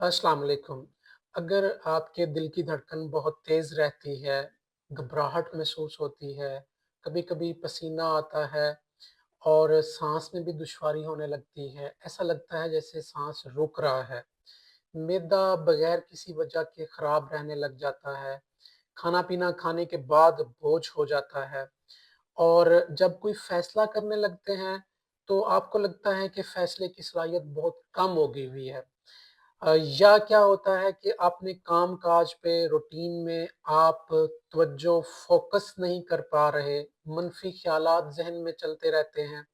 अस्सलाम वालेकुम। अगर आपके दिल की धड़कन बहुत तेज़ रहती है, घबराहट महसूस होती है, कभी-कभी पसीना आता है और साँस में भी दुश्वारी होने लगती है, ऐसा लगता है जैसे साँस रुक रहा है, मैदा बगैर किसी वजह के खराब रहने लग जाता है, खाना-पीना खाने के बाद बोझ हो जाता है और जब कोई फ़ैसला करने लगते हैं, तो आपको लगता है कि फ़ैसले की सलाहियत बहुत कम हो गई हुई है। या क्या होता है कि अपने काम-काज पे रूटीन में आप तवज्जो फ़ोकस नहीं कर पा रहे, मनफ़ी ख़्यालात ज़हन में चलते रहते हैं,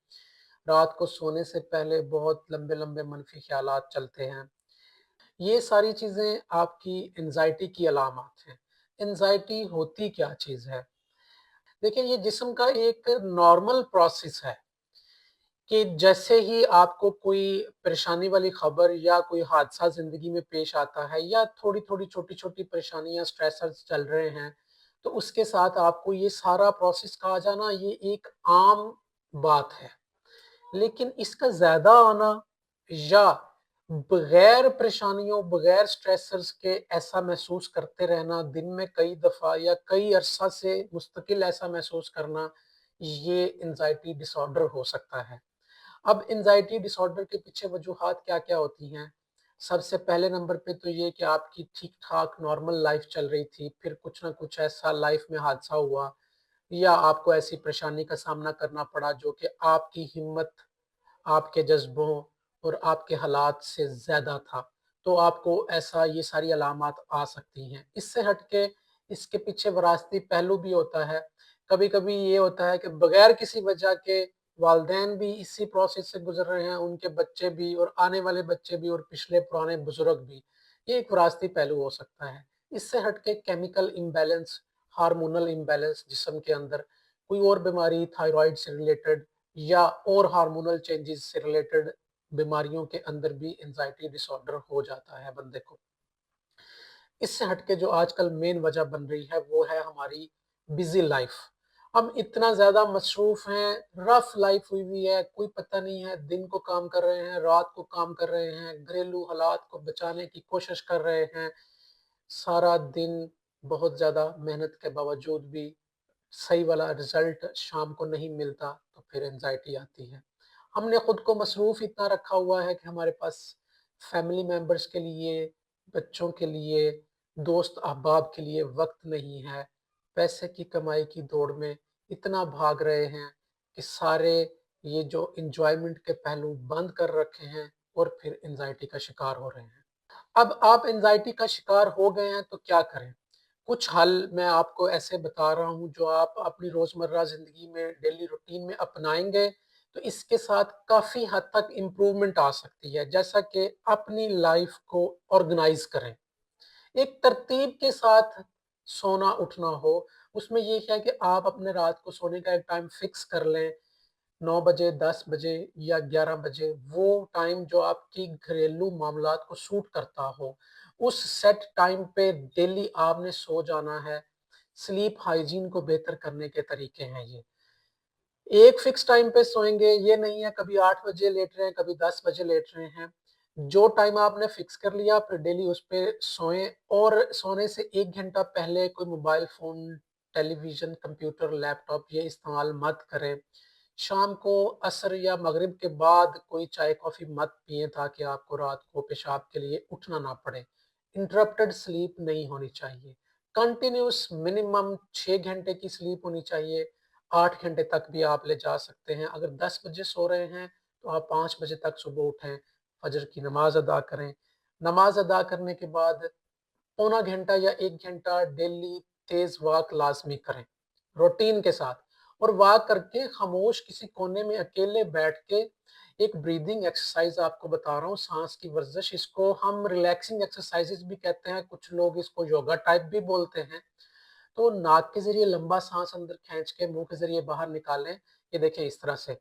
रात को सोने से पहले बहुत लंबे-लंबे मनफ़ी ख़्यालात चलते हैं। ये सारी चीज़ें आपकी एंग्ज़ायटी की अलामात हैं। एंग्ज़ायटी होती क्या चीज़ है? देखिए, ये जिस्म का एक नॉर्मल प्रोसेस है कि जैसे ही आपको कोई परेशानी वाली खबर या कोई हादसा ज़िंदगी में पेश आता है या थोड़ी-थोड़ी, छोटी-छोटी परेशानियाँ, स्ट्रेसर्स चल रहे हैं, तो उसके साथ आपको ये सारा प्रोसेस का आ जाना ये एक आम बात है। लेकिन इसका ज़्यादा आना या बगैर परेशानियों, बगैर स्ट्रेसर्स के ऐसा महसूस करते रहना, दिन में कई दफ़ा या कई अरसा से मुस्तकिल ऐसा महसूस करना, ये एंग्ज़ायटी डिसऑर्डर हो सकता है। अब एंग्ज़ायटी डिसऑर्डर के पीछे वजूहात क्या-क्या होती हैं? सबसे पहले नंबर पे तो ये कि आपकी ठीक-ठाक नॉर्मल लाइफ़ चल रही थी, फिर कुछ न कुछ ऐसा लाइफ़ में हादसा हुआ या आपको ऐसी परेशानी का सामना करना पड़ा जो कि आपकी हिम्मत, आपके जज़्बों और आपके हालात से ज़्यादा था। तो आपको ऐसा ये सारी अलामात आ सकती हैं। इससे हट के इसके पीछे विरासती पहलू भी होता है। कभी-कभी ये होता है कि बगैर किसी वजह के वालिदैन भी इसी प्रोसेस से गुज़र रहे हैं, उनके बच्चे भी और आने वाले बच्चे भी और पिछले पुराने बुज़ुर्ग भी। ये एक विरासती पहलू हो सकता है। इससे हट के केमिकल इम्बैलेंस, हार्मोनल इम्बैलेंस जिस्म के अंदर, कोई और बीमारी थायरॉइड से रिलेटेड या और हार्मोनल चेंजेस से रिलेटेड बीमारियों के अंदर भी एंग्जायटी डिसऑर्डर हो जाता है बंदे को। इससे हटके जो आजकल मेन वजह बन रही है वो है हमारी बिजी लाइफ। हम इतना ज़्यादा मसरूफ़ हैं, रफ़ लाइफ हुई हुई है, कोई पता नहीं है, दिन को काम कर रहे हैं, रात को काम कर रहे हैं, घरेलू हालात को बचाने की कोशिश कर रहे हैं। सारा दिन बहुत ज़्यादा मेहनत के बावजूद भी सही वाला रिज़ल्ट शाम को नहीं मिलता, तो फिर एंग्ज़ायटी आती है। हमने खुद को मसरूफ़ इतना रखा हुआ है कि हमारे पास फैमिली मेंबर्स के लिए, बच्चों के लिए, दोस्त अहबाब के लिए वक़्त नहीं है। पैसे की कमाई की दौड़ में इतना भाग रहे हैं कि सारे ये जो एन्जॉयमेंट के पहलू बंद कर रखे हैं और फिर एंग्ज़ायटी का शिकार हो रहे हैं। अब आप एंग्ज़ायटी का शिकार हो गए हैं तो क्या करें? कुछ हल मैं आपको ऐसे बता रहा हूँ जो आप अपनी रोज़मर्रा ज़िंदगी में डेली रूटीन में अपनाएँगे तो इसके साथ काफ़ी हद तक इम्प्रूवमेंट आ सकती है। जैसा कि अपनी लाइफ़ को ऑर्गेनाइज़ करें। एक तरतीब के साथ सोना-उठना हो, उसमें ये है कि आप अपने रात को सोने का एक टाइम फ़िक्स कर लें। 9 बजे, 10 बजे या 11 बजे वो टाइम जो आपकी घरेलू मामलात को सूट करता हो, उस सेट टाइम पे डेली आपने सो जाना है। स्लीप हाइजीन को बेहतर करने के तरीके हैं ये। एक फिक्स टाइम पे सोएँगे, ये नहीं है कभी 8 बजे लेट रहे हैं, कभी 10 बजे लेट रहे हैं। जो टाइम आपने फिक्स कर लिया फिर डेली उस पे सोएँ और सोने से 1 घंटा पहले कोई mobile phone, television, computer, laptop ये इस्तेमाल मत करें। शाम को असर या मगरिब के बाद कोई चाय-कॉफ़ी मत पिएँ ताकि आपको रात को पेशाब के लिए उठना ना पड़े। इंटरप्टेड स्लीप नहीं होनी चाहिए। कंटिन्यूअस मिनिमम 6 घंटे की स्लीप होनी चाहिए। 8 घंटे तक भी आप ले जा सकते हैं। अगर 10 बजे सो रहे हैं, तो आप 5 बजे तक सुबह उठें, फ़जर की नमाज़ अदा करें। नमाज़ अदा करने के बाद पौना घंटा या 1 घंटा डेली तेज़ वॉक लाज़मी करें, रूटीन के साथ और वॉक करके खामोश किसी कोने में अकेले बैठ के एक ब्रीदिंग एक्सरसाइज़ आपको बता रहा हूँ, साँस की वर्जिश, इसको हम रिलैक्सिंग एक्सरसाइज़ेज़ भी कहते हैं, कुछ लोग इसको योगा टाइप भी बोलते हैं। तो नाक के ज़रिए लंबा साँस अंदर खींच के मुँह के ज़रिए बाहर निकालें। ये देखिए इस तरह से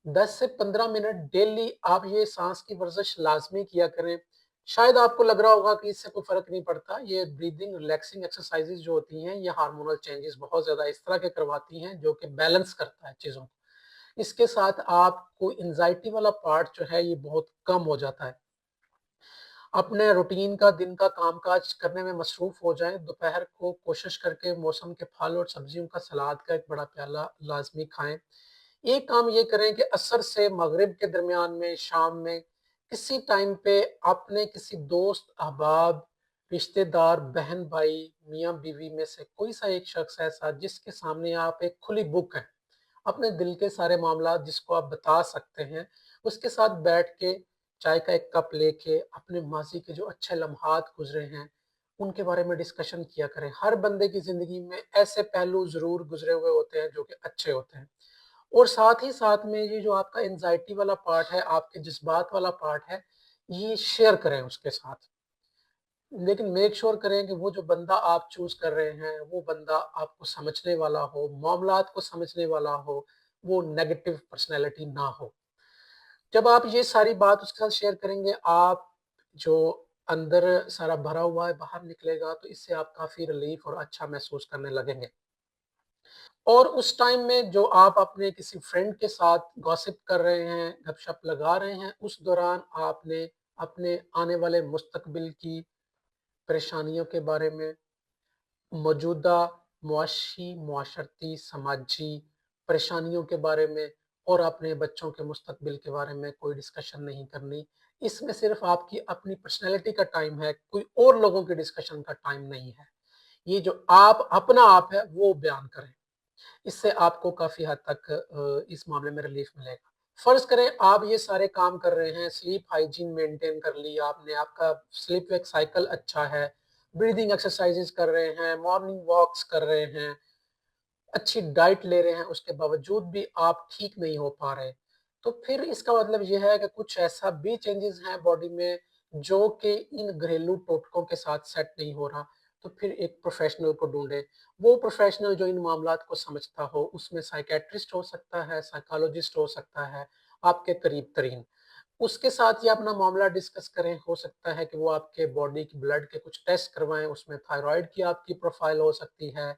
10 से 15 मिनट डेली आप ये साँस की वर्जिश लाज़मी किया करें। शायद आपको लग रहा होगा कि इससे कोई फ़र्क नहीं पड़ता। ये ब्रीथिंग रिलैक्सिंग एक्सरसाइज़ेज़ जो होती हैं, ये हार्मोनल चेंजेज़ बहुत ज़्यादा इस तरह के करवाती हैं, जो कि बैलेंस करता है चीज़ों को। اس کے ساتھ آپ کو انزائٹی والا پارٹ جو ہے یہ بہت کم ہو جاتا ہے۔ اپنے روٹین کا دن کا کام کاج کرنے میں مصروف ہو جائیں، دوپہر کو کوشش کر کے موسم کے پھل اور سبزیوں کا سلاد کا ایک بڑا پیالہ لازمی کھائیں۔ ایک کام یہ کریں کہ عصر سے مغرب کے درمیان میں، شام میں کسی ٹائم پہ اپنے کسی دوست، احباب، رشتہ دار، بہن بھائی، میاں بیوی میں سے کوئی سا ایک شخص ایسا جس کے سامنے آپ ایک کھلی بک ہیں، اپنے دل کے سارے معاملات جس کو آپ بتا سکتے ہیں، اس کے ساتھ بیٹھ کے چائے کا ایک کپ لے کے اپنے ماضی کے جو اچھے لمحات گزرے ہیں ان کے بارے میں ڈسکشن کیا کریں۔ ہر بندے کی زندگی میں ایسے پہلو ضرور گزرے ہوئے ہوتے ہیں جو کہ اچھے ہوتے ہیں، اور ساتھ ہی ساتھ میں یہ جو آپ کا انزائٹی والا پارٹ ہے، آپ کے جذبات والا پارٹ ہے، یہ شیئر کریں اس کے ساتھ، لیکن میک شور کریں کہ وہ جو بندہ آپ چوز کر رہے ہیں وہ بندہ آپ کو سمجھنے والا ہو، معاملات کو سمجھنے والا ہو، وہ نیگیٹو پرسنالٹی نہ ہو۔ جب آپ یہ ساری بات اس کے ساتھ شیئر کریں گے، آپ جو اندر سارا بھرا ہوا ہے باہر نکلے گا، تو اس سے آپ کافی ریلیف اور اچھا محسوس کرنے لگیں گے۔ اور اس ٹائم میں جو آپ اپنے کسی فرینڈ کے ساتھ گوسپ کر رہے ہیں، گپ شپ لگا رہے ہیں، اس دوران آپ نے اپنے آنے والے مستقبل کی پریشانیوں کے بارے میں، موجودہ معاشی، معاشرتی، سماجی پریشانیوں کے بارے میں اور اپنے بچوں کے مستقبل کے بارے میں کوئی ڈسکشن نہیں کرنی۔ اس میں صرف آپ کی اپنی پرسنالٹی کا ٹائم ہے، کوئی اور لوگوں کی ڈسکشن کا ٹائم نہیں ہے۔ یہ جو آپ اپنا آپ ہے وہ بیان کریں، اس سے آپ کو کافی حد تک اس معاملے میں ریلیف ملے گا۔ فرض کریں آپ یہ سارے کام کر رہے ہیں، سلیپ ہائیجین مینٹین کر لی آپ نے، آپ کا سلیپ ویک سائیکل اچھا ہے، بریدنگ ایکسرسائزز کر رہے ہیں، مارننگ واکس کر رہے ہیں، اچھی ڈائٹ لے رہے ہیں، اس کے باوجود بھی آپ ٹھیک نہیں ہو پا رہے، تو پھر اس کا مطلب یہ ہے کہ کچھ ایسا بھی چینجز ہیں باڈی میں جو کہ ان گھریلو ٹوٹکوں کے ساتھ سیٹ نہیں ہو رہا، تو پھر ایک پروفیشنل کو ڈھونڈیں۔ وہ پروفیشنل جو ان معاملات کو سمجھتا ہو، اس میں سائیکیٹرسٹ ہو سکتا ہے، سائیکالوجسٹ ہو سکتا ہے، آپ کے قریب ترین، اس کے ساتھ یہ اپنا معاملہ ڈسکس کریں۔ ہو سکتا ہے کہ وہ آپ کے باڈی کی بلڈ کے کچھ ٹیسٹ کروائیں، اس میں تھائرائیڈ کی آپ کی پروفائل ہو سکتی ہے،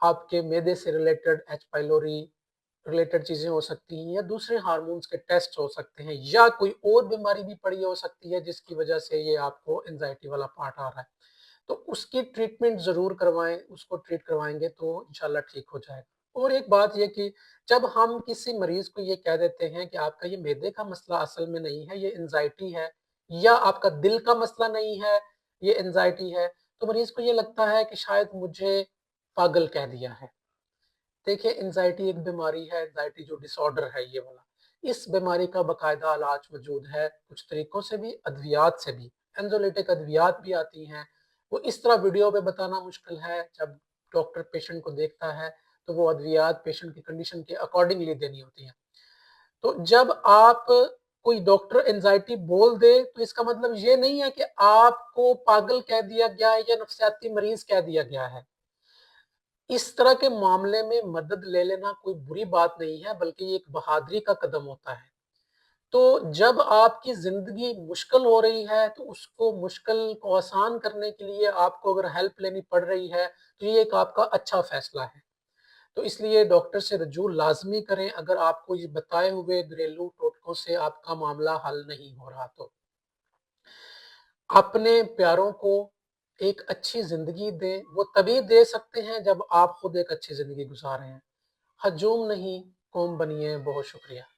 آپ کے معدے سے ریلیٹڈ ایچ پائلوری ریلیٹڈ چیزیں ہو سکتی ہیں، یا دوسرے ہارمونز کے ٹیسٹ ہو سکتے ہیں، یا کوئی اور بیماری بھی پڑی ہو سکتی ہے جس کی وجہ سے یہ آپ کو انزائٹی والا پارٹ آ رہا ہے، تو اس کی ٹریٹمنٹ ضرور کروائیں، اس کو ٹریٹ کروائیں گے تو انشاءاللہ ٹھیک ہو جائے گا۔ اور ایک بات یہ کہ جب ہم کسی مریض کو یہ کہہ دیتے ہیں کہ آپ کا یہ معدے کا مسئلہ اصل میں نہیں ہے، یہ انزائٹی ہے، یا آپ کا دل کا مسئلہ نہیں ہے، یہ انزائٹی ہے، تو مریض کو یہ لگتا ہے کہ شاید مجھے پاگل کہہ دیا ہے۔ دیکھیں انزائٹی ایک بیماری ہے، انزائٹی جو ڈس آرڈر ہے یہ والا، اس بیماری کا باقاعدہ علاج موجود ہے، کچھ طریقوں سے بھی، ادویات سے بھی، انزولیٹک ادویات بھی آتی ہیں، وہ اس طرح ویڈیو پہ بتانا مشکل ہے، جب ڈاکٹر پیشنٹ کو دیکھتا ہے تو وہ ادویات پیشنٹ کی کنڈیشن کے اکارڈنگلی دینی ہوتی ہیں۔ تو جب آپ کوئی ڈاکٹر انزائٹی بول دے تو اس کا مطلب یہ نہیں ہے کہ آپ کو پاگل کہہ دیا گیا ہے یا نفسیاتی مریض کہہ دیا گیا ہے۔ اس طرح کے معاملے میں مدد لے لینا کوئی بری بات نہیں ہے، بلکہ یہ ایک بہادری کا قدم ہوتا ہے۔ تو جب آپ کی زندگی مشکل ہو رہی ہے تو اس کو مشکل کو آسان کرنے کے لیے آپ کو اگر ہیلپ لینی پڑ رہی ہے تو یہ ایک آپ کا اچھا فیصلہ ہے۔ تو اس لیے ڈاکٹر سے رجوع لازمی کریں اگر آپ کو یہ بتائے ہوئے گھریلو ٹوٹکوں سے آپ کا معاملہ حل نہیں ہو رہا تو۔ اپنے پیاروں کو ایک اچھی زندگی دیں، وہ تبھی دے سکتے ہیں جب آپ خود ایک اچھی زندگی گزارے ہیں۔ ہجوم نہیں، قوم بنیے۔ بہت شکریہ۔